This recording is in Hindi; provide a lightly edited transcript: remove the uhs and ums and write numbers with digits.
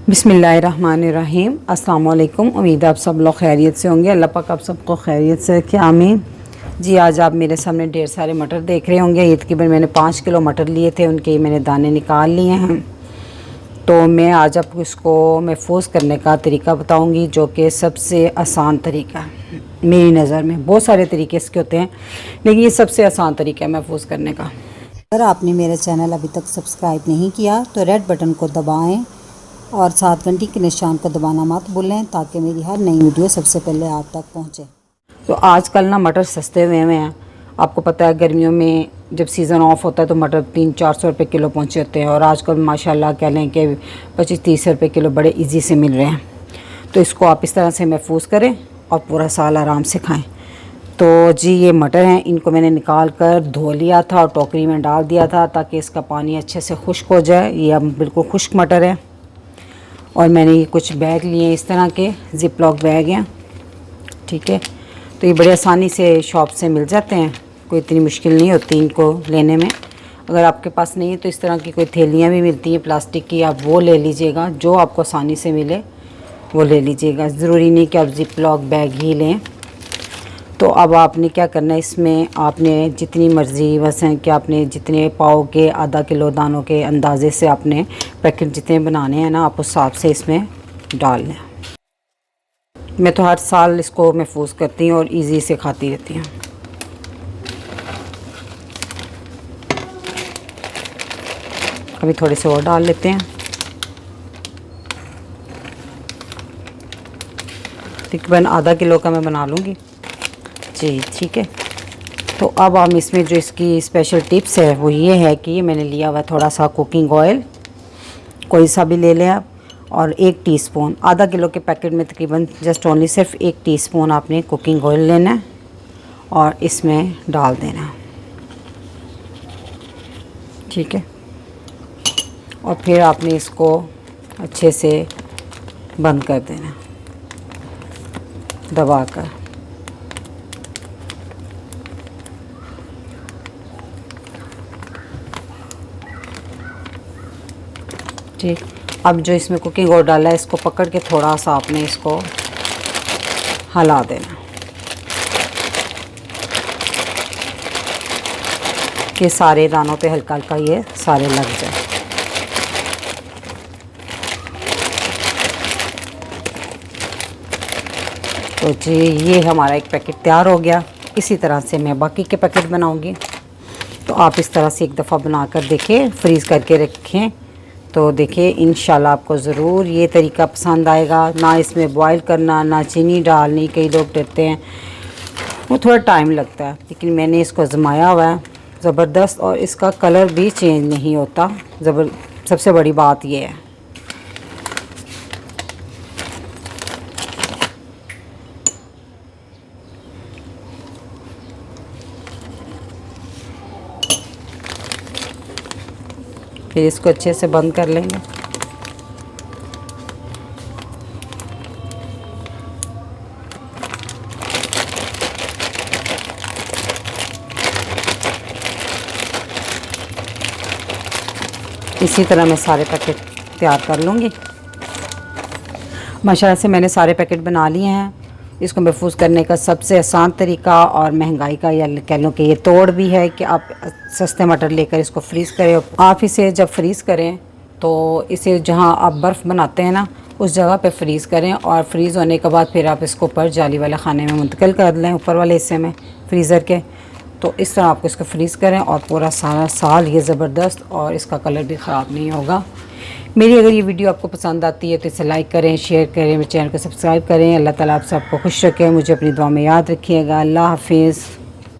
बिस्मिल्लाहिर्रहमानिर्रहीम। अस्सलाम वालेकुम। उम्मीद है आप सब लोग खैरियत से होंगे। अल्लाह पाक आप सबको खैरियत से रखे, आमीन। जी आज आप मेरे सामने ढेर सारे मटर देख रहे होंगे। ये तकरीबन मैंने 5 किलो मटर लिए थे, उनके मैंने दाने निकाल लिए हैं। तो मैं आज आपको इसको महफूज करने का तरीका बताऊंगी, जो कि सबसे आसान तरीका है मेरी नज़र में। बहुत सारे तरीके इसके होते हैं, लेकिन ये सबसे आसान तरीका है महफूज करने का। अगर आपने मेरा चैनल अभी तक सब्सक्राइब नहीं किया तो रेड बटन को दबाएं और साथ घंटी के निशान को दबाना मत भूलें, ताकि मेरी हर नई वीडियो सबसे पहले आप तक पहुंचे। तो आजकल ना मटर सस्ते हुए हैं। आपको पता है गर्मियों में जब सीज़न ऑफ होता है तो मटर 300-400 रुपये किलो पहुँचे होते हैं, और आजकल माशाल्लाह कह लें कि 25-30 रुपये किलो बड़े इजी से मिल रहे हैं। तो इसको आप इस तरह से महफूज करें और पूरा साल आराम से खाएं। तो जी ये मटर हैं, इनको मैंने निकाल कर धो लिया था और टोकरी में डाल दिया था ताकि इसका पानी अच्छे से खुश्क हो जाए। ये अब बिल्कुल खुश्क मटर है। और मैंने ये कुछ बैग लिए, इस तरह के ज़िप लॉक बैग हैं, ठीक है। तो ये बड़े आसानी से शॉप से मिल जाते हैं, कोई इतनी मुश्किल नहीं होती इनको लेने में। अगर आपके पास नहीं है तो इस तरह की कोई थैलियाँ भी मिलती हैं प्लास्टिक की, आप वो ले लीजिएगा। जो आपको आसानी से मिले वो ले लीजिएगा, ज़रूरी नहीं कि आप ज़िप लॉक बैग ही लें। तो अब आपने क्या करना है, इसमें आपने जितनी मर्ज़ी बस हैं कि आपने जितने पाव के आधा किलो दानों के अंदाज़े से आपने पैकेट जितने बनाने हैं ना, आप उस हिसाब से इसमें डाल लें। मैं तो हर साल इसको महफूज करती हूँ और इजी से खाती रहती हूँ। अभी थोड़े से और डाल लेते हैं, तकरीबन आधा किलो का मैं बना लूँगी जी, ठीक है। तो अब हम इसमें जो इसकी स्पेशल टिप्स है वो ये है कि ये मैंने लिया हुआ थोड़ा सा कुकिंग ऑयल, कोई सा भी ले लें आप, और 1 टीस्पून, आधा किलो के पैकेट में तकरीबन जस्ट ओनली सिर्फ 1 टीस्पून आपने कुकिंग ऑयल लेना है और इसमें डाल देना है, ठीक है। और फिर आपने इसको अच्छे से बंद कर देना दबा कर। ठीक, अब जो इसमें कुकिंग ऑयल डाला है इसको पकड़ के थोड़ा सा आपने इसको हिला देना कि सारे दानों पे हल्का हल्का ये सारे लग जाए। तो जी ये हमारा एक पैकेट तैयार हो गया। इसी तरह से मैं बाकी के पैकेट बनाऊंगी। तो आप इस तरह से एक दफ़ा बनाकर देखें, फ्रीज़ करके रखें, तो देखिए इंशाल्लाह आपको ज़रूर ये तरीका पसंद आएगा। ना इसमें बॉईल करना, ना चीनी डालनी, कई लोग डरते हैं, वो थोड़ा टाइम लगता है, लेकिन मैंने इसको आजमाया हुआ है, ज़बरदस्त। और इसका कलर भी चेंज नहीं होता, सबसे बड़ी बात ये है। फिर इसको अच्छे से बंद कर लेंगे। इसी तरह मैं सारे पैकेट तैयार कर लूँगी। माशाल्लाह से मैंने सारे पैकेट बना लिए हैं। इसको महफूज करने का सबसे आसान तरीका और महंगाई का, या कह लो कि ये तोड़ भी है कि आप सस्ते मटर लेकर इसको फ्रीज़ करें। आप इसे जब फ्रीज़ करें तो इसे जहां आप बर्फ़ बनाते हैं ना, उस जगह पे फ्रीज़ करें, और फ्रीज़ होने के बाद फिर आप इसको ऊपर जाली वाले खाने में मुंतकिल कर लें, ऊपर वाले हिस्से में फ्रीज़र के। तो इस तरह आपको इसको फ्रीज़ करें और पूरा सारा साल ये ज़बरदस्त, और इसका कलर भी ख़राब नहीं होगा। मेरी अगर ये वीडियो आपको पसंद आती है तो इसे लाइक करें, शेयर करें, मेरे चैनल को सब्सक्राइब करें। अल्लाह ताला आप सबको खुश रखें, मुझे अपनी दुआ में याद रखिएगा। अल्लाह हाफिज़।